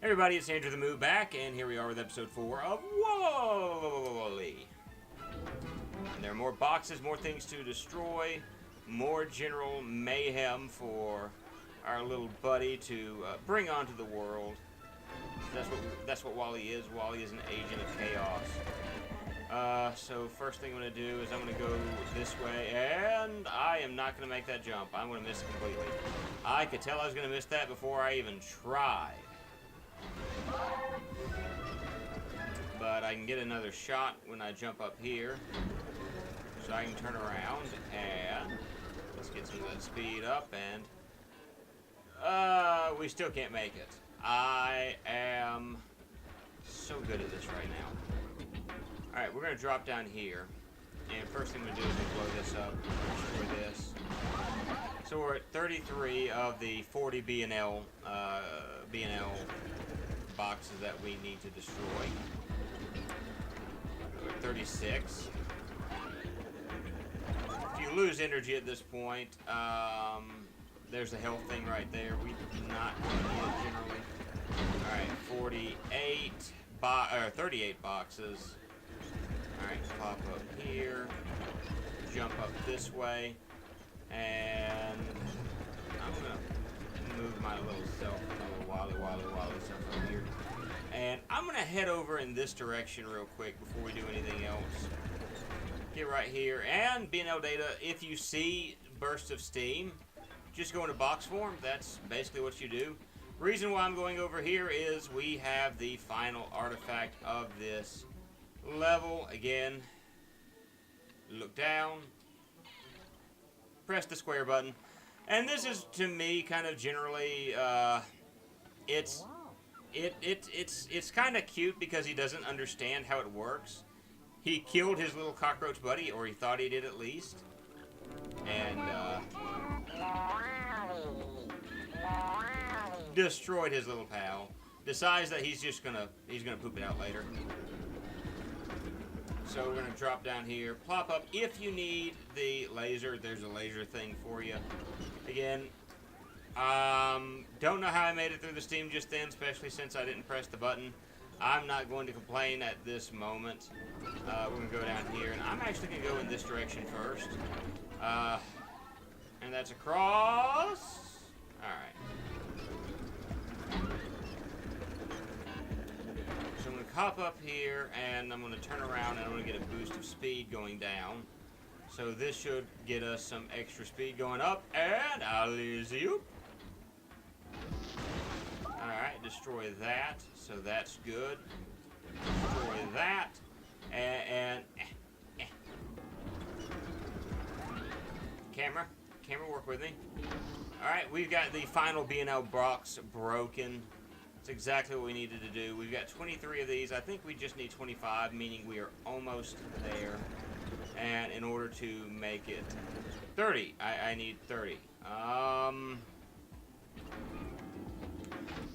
Everybody, it's Andrew themoo back, and here we are with episode 4 of Wally. And there are more boxes, more things to destroy, more general mayhem for our little buddy to bring onto the world. That's what Wally is. Wally is an agent of chaos. So first thing I'm going to do is I'm going to go this way, and I am not going to make that jump. I'm going to miss it completely. I could tell I was going to miss that before I even tried. But I can get another shot when I jump up here. So I can turn around and let's get some of that speed up, and we still can't make it. I am so good at this right now. Alright, we're going to drop down here. And first thing we're going to do is blow this up, destroy this. So we're at 33 of the 40 B&L boxes that we need to destroy. We're at 36. If you lose energy at this point, there's the health thing right there. We do not need it generally. Alright, 38 boxes. Alright, pop up here, jump up this way, and I'm gonna move my little self, my little Wally self over here. And I'm gonna head over in this direction real quick before we do anything else. Get right here, and B&L data, if you see bursts of steam, just go into box form. That's basically what you do. Reason why I'm going over here is we have the final artifact of this level. Again, look down, press the square button, and this is, to me, kind of generally it's kind of cute because he doesn't understand how it works. He killed his little cockroach buddy, or he thought he did at least, and destroyed his little pal. Decides that he's gonna poop it out later. So we're going to drop down here, plop up. If you need the laser, there's a laser thing for you. Again, don't know how I made it through the steam just then, especially since I didn't press the button. I'm not going to complain at this moment. We're going to go down here, and I'm actually going to go in this direction first. And that's across. Alright. So I'm going to hop up here, and I'm going to turn around, and I'm going to get a boost of speed going down. So this should get us some extra speed going up, and alley-oop. Alright, destroy that, so that's good. Destroy that, and Camera, work with me. Alright, we've got the final B&L box broken. That's exactly what we needed to do. We've got 23 of these. I think we just need 25, meaning we are almost there. And in order to make it 30, I need 30.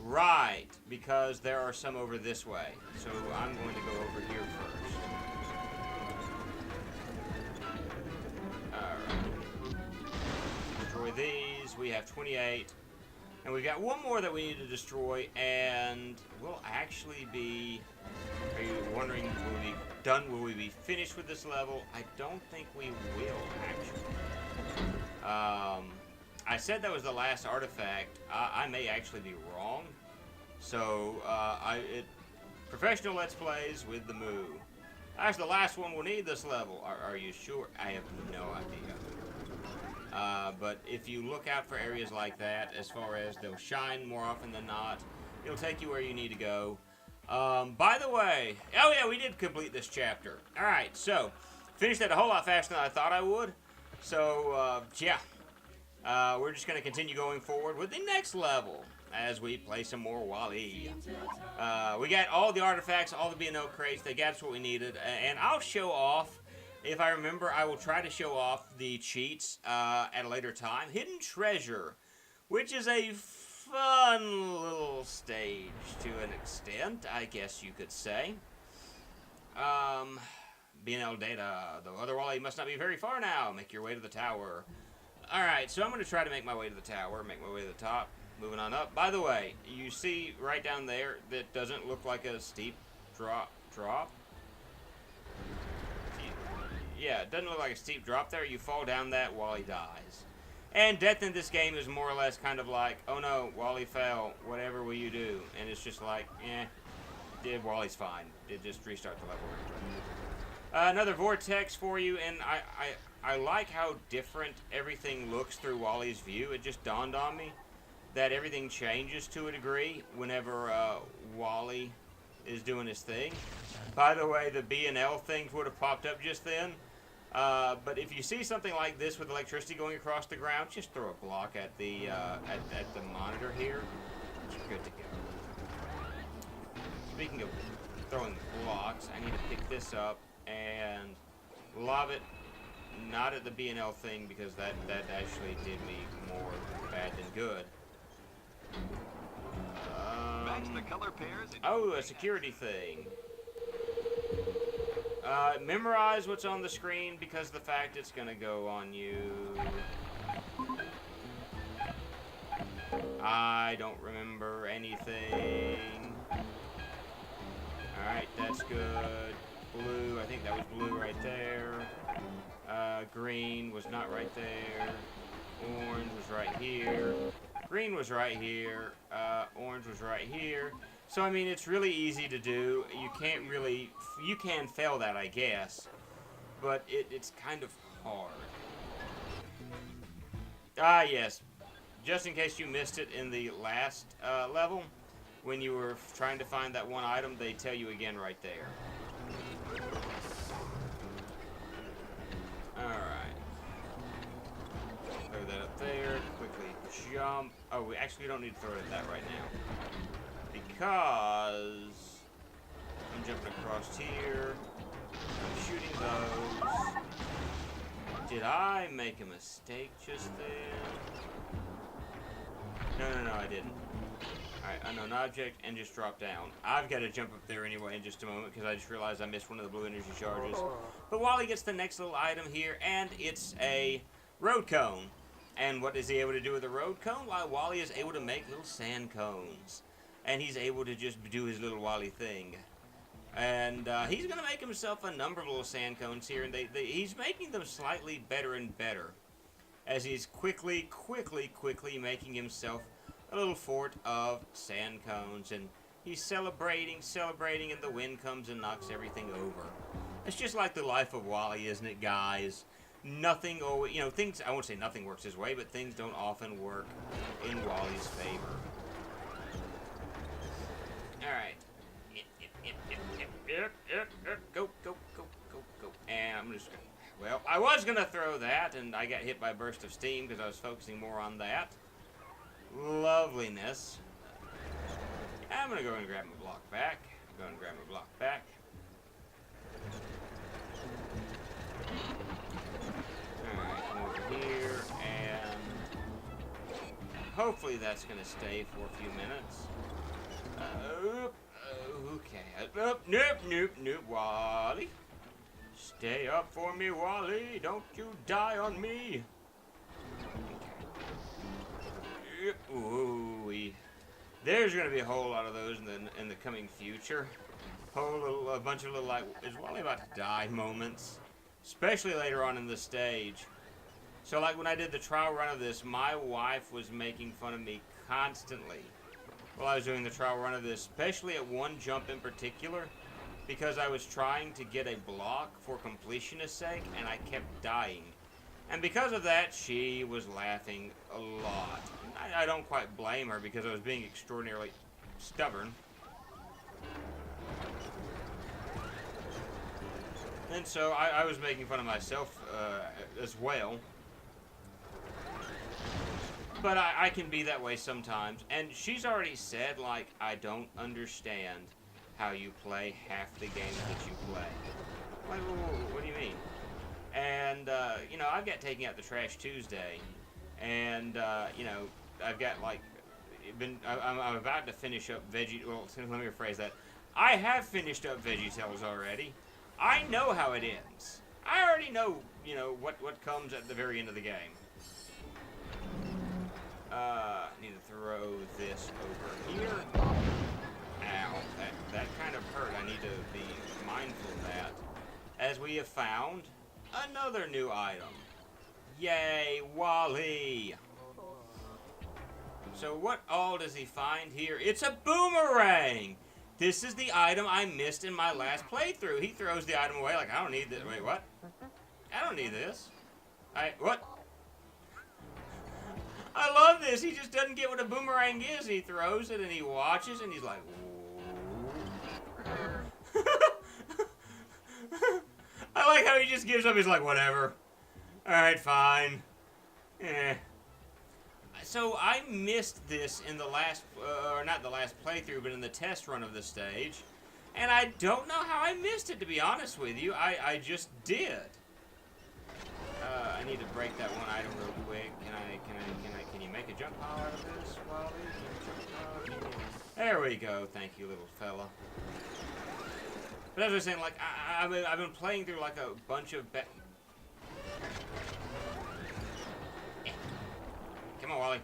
Right, because there are some over this way. So I'm going to go over here first. Alright. Destroy these. We have 28. And we've got one more that we need to destroy, and we'll actually be... Are you wondering, will we be done? Will we be finished with this level? I don't think we will, actually. I said that was the last artifact. I may actually be wrong. So, professional Let's Plays with themoo. That's the last one we'll need this level. Are you sure? I have no idea. But if you look out for areas like that, as far as they'll shine more often than not, it'll take you where you need to go. By the way, oh yeah, we did complete this chapter. Alright, so, finished that a whole lot faster than I thought I would. So, yeah. We're just going to continue going forward with the next level as we play some more Wally. We got all the artifacts, all the B&O crates. They got us what we needed. And I'll show off. If I remember, I will try to show off the cheats at a later time. Hidden Treasure, which is a fun little stage to an extent, I guess you could say. B&L data. The other Wally must not be very far now. Make your way to the tower. Alright, so I'm going to try to make my way to the tower, make my way to the top, moving on up. By the way, you see right down there that doesn't look like a steep drop? Yeah, it doesn't look like a steep drop there. You fall down that, Wally dies. And death in this game is more or less kind of like, oh no, Wally fell, whatever will you do? And it's just like, Wally's fine. It just restart the level. Another vortex for you, and I like how different everything looks through Wally's view. It just dawned on me that everything changes to a degree whenever Wally is doing his thing. By the way, the B and L things would have popped up just then. But if you see something like this with electricity going across the ground, just throw a block at the monitor here. You're good to go. Speaking of throwing blocks, I need to pick this up and lob it, not at the B and L thing, because that actually did me more bad than good. Match the color pairs Oh, a security thing. Memorize what's on the screen because the fact it's gonna go on you. I don't remember anything. Alright, that's good. Blue, I think that was blue right there. Green was not right there. Orange was right here. Green was right here. Orange was right here. So, I mean, it's really easy to do. You can't really... You can fail that, I guess. But it's kind of hard. Ah, yes. Just in case you missed it in the last level, when you were trying to find that one item, they tell you again right there. Alright. Throw that up there. Quickly jump. Oh, we actually don't need to throw it at that right now. Because I'm jumping across here. I'm shooting those. Did I make a mistake just then? No, I didn't. Alright, unknown object, and just drop down. I've got to jump up there anyway in just a moment, because I just realized I missed one of the blue energy charges. But Wally gets the next little item here, and it's a road cone. And what is he able to do with a road cone? Well, Wally is able to make little sand cones. And he's able to just do his little Wally thing. And he's going to make himself a number of little sand cones here, and he's making them slightly better and better. As he's quickly making himself a little fort of sand cones, and he's celebrating, and the wind comes and knocks everything over. It's just like the life of Wally, isn't it, guys? Nothing, things, I won't say nothing works his way, but things don't often work in Wally's favor. Alright. Go. And I'm just gonna... Well, I was gonna throw that, and I got hit by a burst of steam because I was focusing more on that. Loveliness. I'm gonna go and grab my block back. Alright, come over here, and hopefully that's gonna stay for a few minutes. Okay. Nope, Wally. Stay up for me, Wally. Don't you die on me. Okay. Ooh, there's going to be a whole lot of those in the coming future. A bunch of little, like, is Wally about to die moments. Especially later on in the stage. So, like, when I did the trial run of this, my wife was making fun of me constantly while I was doing the trial run of this, especially at one jump in particular, because I was trying to get a block for completionist sake, and I kept dying. And because of that, she was laughing a lot. I don't quite blame her, because I was being extraordinarily stubborn. And so I was making fun of myself as well. But I can be that way sometimes. And she's already said, like, I don't understand how you play half the games that you play. Like, what do you mean? And, I've got Taking Out the Trash Tuesday. And, I've got, like, I'm about to finish up Well, let me rephrase that. I have finished up VeggieTales already. I know how it ends. I already know, what comes at the very end of the game. we have found another new item. Yay, Wally! So what all does he find here? It's a boomerang! This is the item I missed in my last playthrough. He throws the item away like, I don't need this. Wait, what? I don't need this. What? I love this. He just doesn't get what a boomerang is. He throws it and he watches and he's like, I like how he just gives up. He's like, whatever. Alright, fine. Eh. So I missed this in the last, or not the last playthrough, but in the test run of the stage. And I don't know how I missed it, to be honest with you. I just did. I need to break that one item real quick. Can you make a jump pile out of this, Wally? There we go. Thank you, little fella. But as I was saying, like, I've been playing through like a bunch of Come on, Wally.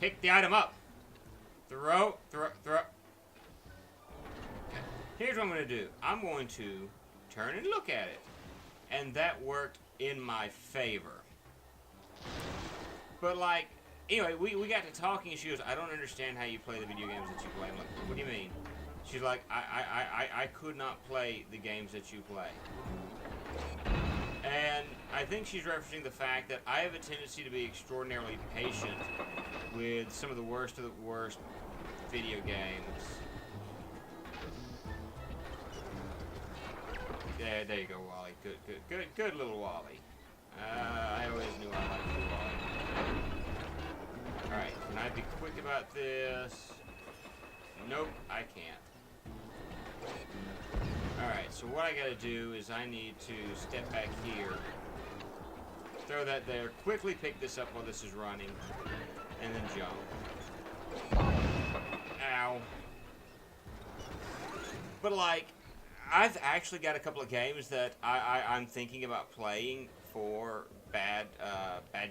Pick the item up. Throw. Okay. Here's what I'm going to do. I'm going to turn and look at it. And that worked in my favor. But, like, anyway, we got to talking and she goes, I don't understand how you play the video games that you play. I'm like, what do you mean? She's like, I could not play the games that you play. And I think she's referencing the fact that I have a tendency to be extraordinarily patient with some of the worst video games. Yeah, there you go, Wally. Good little Wally. I always knew I liked you, Wally. Alright, can I be quick about this? Nope, I can't. Alright, so what I gotta do is I need to step back here, throw that there, quickly pick this up while this is running, and then jump. Ow. But, like, I've actually got a couple of games that I'm thinking about playing for Bad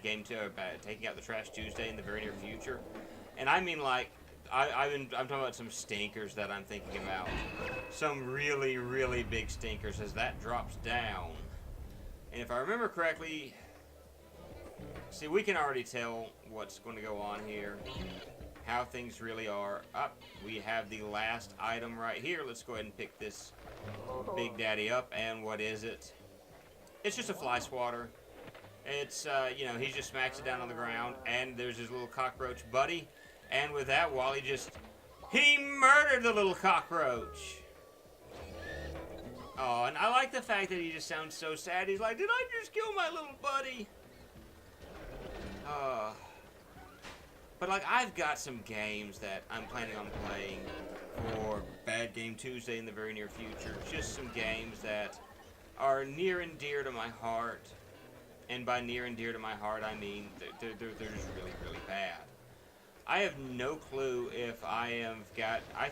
Game 2, or Taking Out the Trash Tuesday in the very near future. And I mean, like, I'm talking about some stinkers that I'm thinking about. Some really, really big stinkers as that drops down. And if I remember correctly, see, we can already tell what's going to go on here. How things really are. Up, we have the last item right here. Let's go ahead and pick this Big Daddy up. And what is it? It's just a fly swatter. It's, you know, he just smacks it down on the ground. And there's his little cockroach buddy. And with that, Wally he murdered the little cockroach. Oh, and I like the fact that he just sounds so sad. He's like, did I just kill my little buddy? But, like, I've got some games that I'm planning on playing for Bad Game Tuesday in the very near future. Just some games that are near and dear to my heart. And by near and dear to my heart, I mean they're just really, really bad. I have no clue if I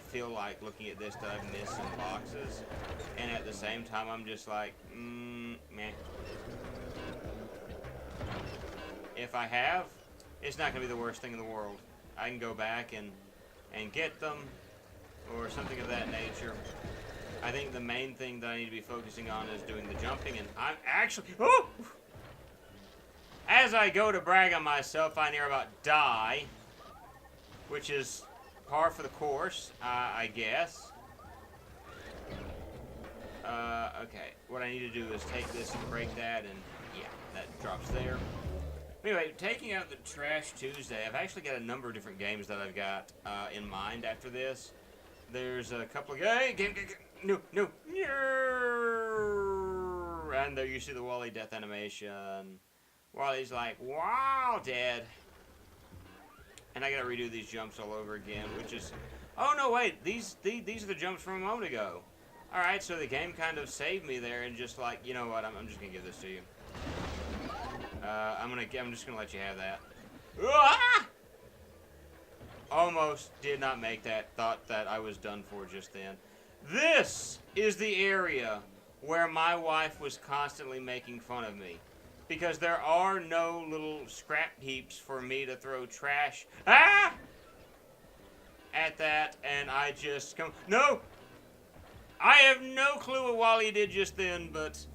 feel like looking at this that I've missed some boxes, and at the same time I'm just like, meh. If I have, it's not going to be the worst thing in the world. I can go back and get them, or something of that nature. I think the main thing that I need to be focusing on is doing the jumping, and I'm actually, as I go to brag on myself, I near about die. Which is par for the course, I guess. Okay, what I need to do is take this and break that, and yeah, that drops there. Anyway, Taking Out the Trash Tuesday, I've actually got a number of different games that I've got in mind after this. There's a couple of no. And there you see the Wally death animation. Wally's like, wow, dead. And I gotta redo these jumps all over again, which is... Oh, no, wait. These are the jumps from a moment ago. Alright, so the game kind of saved me there and just like, you know what, I'm just gonna give this to you. I'm just gonna let you have that. Ah! Almost did not make that. Thought that I was done for just then. This is the area where my wife was constantly making fun of me. Because there are no little scrap heaps for me to throw trash at that, and I just come... No! I have no clue what Wally did just then, but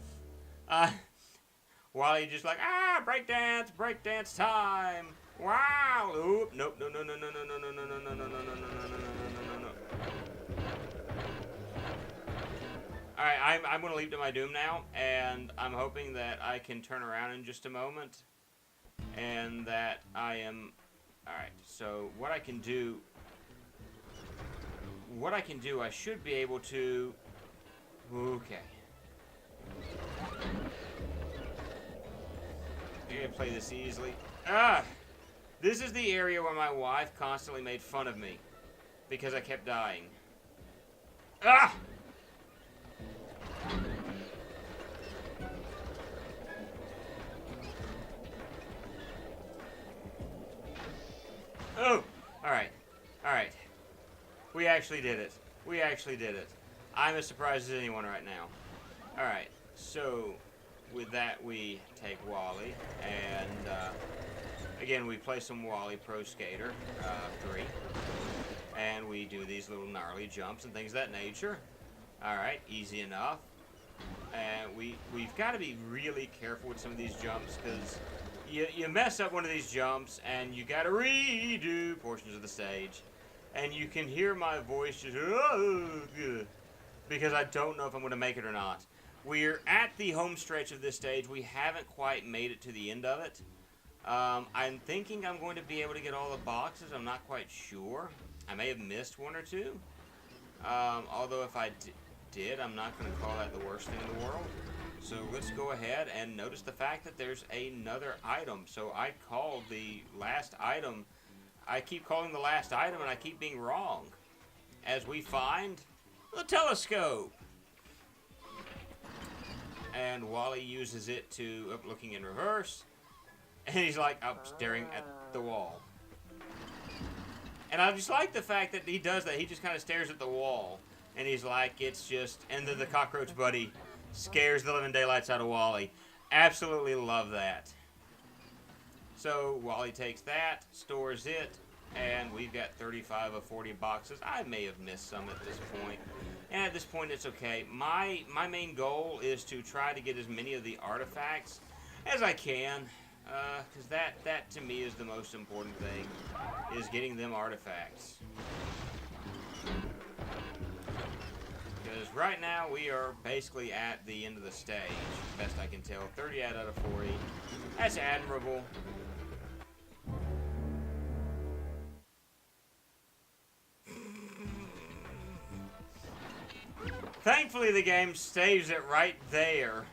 Wally just like, breakdance time. Wow. Oop, nope, no. Alright, I'm going to leap to my doom now, and I'm hoping that I can turn around in just a moment, and that I am... Alright, so what I can do, I should be able to... Okay. I'm going to play this easily. This is the area where my wife constantly made fun of me, because I kept dying. Oh! Alright. We actually did it. I'm as surprised as anyone right now. Alright, so with that we take Wally, and again we play some Wally Pro Skater 3, and we do these little gnarly jumps and things of that nature. Alright, easy enough. And we've got to be really careful with some of these jumps, because you mess up one of these jumps and you got to redo portions of the stage. And you can hear my voice just, because I don't know if I'm going to make it or not. We're at the home stretch of this stage. We haven't quite made it to the end of it. I'm thinking I'm going to be able to get all the boxes. I'm not quite sure. I may have missed one or two. Although if I did, I'm not going to call that the worst thing in the world. So let's go ahead and notice the fact that there's another item. So I called the last item. I keep calling the last item and I keep being wrong. As we find the telescope. And Wally uses it to, looking in reverse. And he's like, staring at the wall. And I just like the fact that he does that. He just kind of stares at the wall. And he's like, it's just, and then the cockroach buddy scares the living daylights out of Wally. Absolutely love that. So Wally takes that, stores it, and we've got 35 of 40 boxes. I may have missed some at this point. And at this point, it's okay. My main goal is to try to get as many of the artifacts as I can. Because that to me is the most important thing, is getting them artifacts. Because right now we are basically at the end of the stage, best I can tell. 30 out of 40. That's admirable. Thankfully the game saves it right there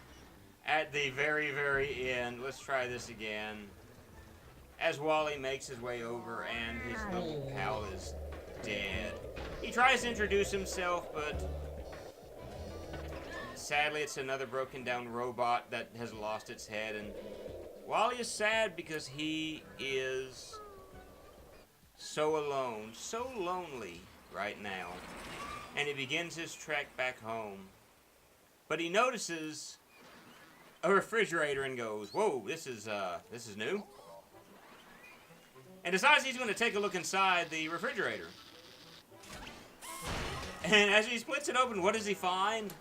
at the very, very end. Let's try this again. As Wally makes his way over and his little pal is dead. He tries to introduce himself, but sadly it's another broken down robot that has lost its head. And Wally is sad because he is so alone, so lonely right now. And he begins his trek back home. But he notices a refrigerator and goes, whoa, this is new. And decides he's going to take a look inside the refrigerator. And as he splits it open, what does he find?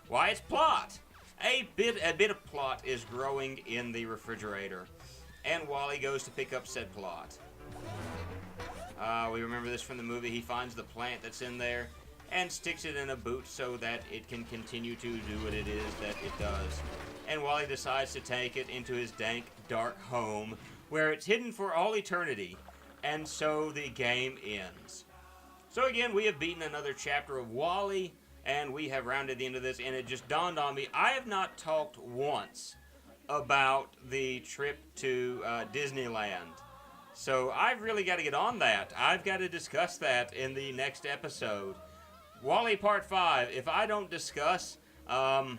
Why, it's plot. A bit of plot is growing in the refrigerator. And Wally goes to pick up said plot. We remember this from the movie. He finds the plant that's in there and sticks it in a boot so that it can continue to do what it is that it does. And Wally decides to take it into his dank, dark home, where it's hidden for all eternity. And so the game ends. So again, we have beaten another chapter of Wally, and we have rounded the end of this, and it just dawned on me, I have not talked once about the trip to Disneyland. So I've really got to get on that. I've got to discuss that in the next episode. Wally Part 5, if I don't discuss the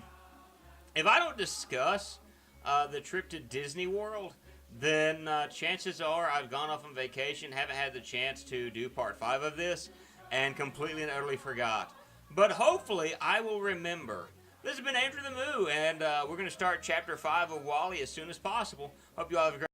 trip to Disney World, then chances are I've gone off on vacation, haven't had the chance to do Part 5 of this, and completely and utterly forgot. But hopefully I will remember. This has been Andrew the Moo, and we're going to start Chapter 5 of Wally as soon as possible. Hope you all have a great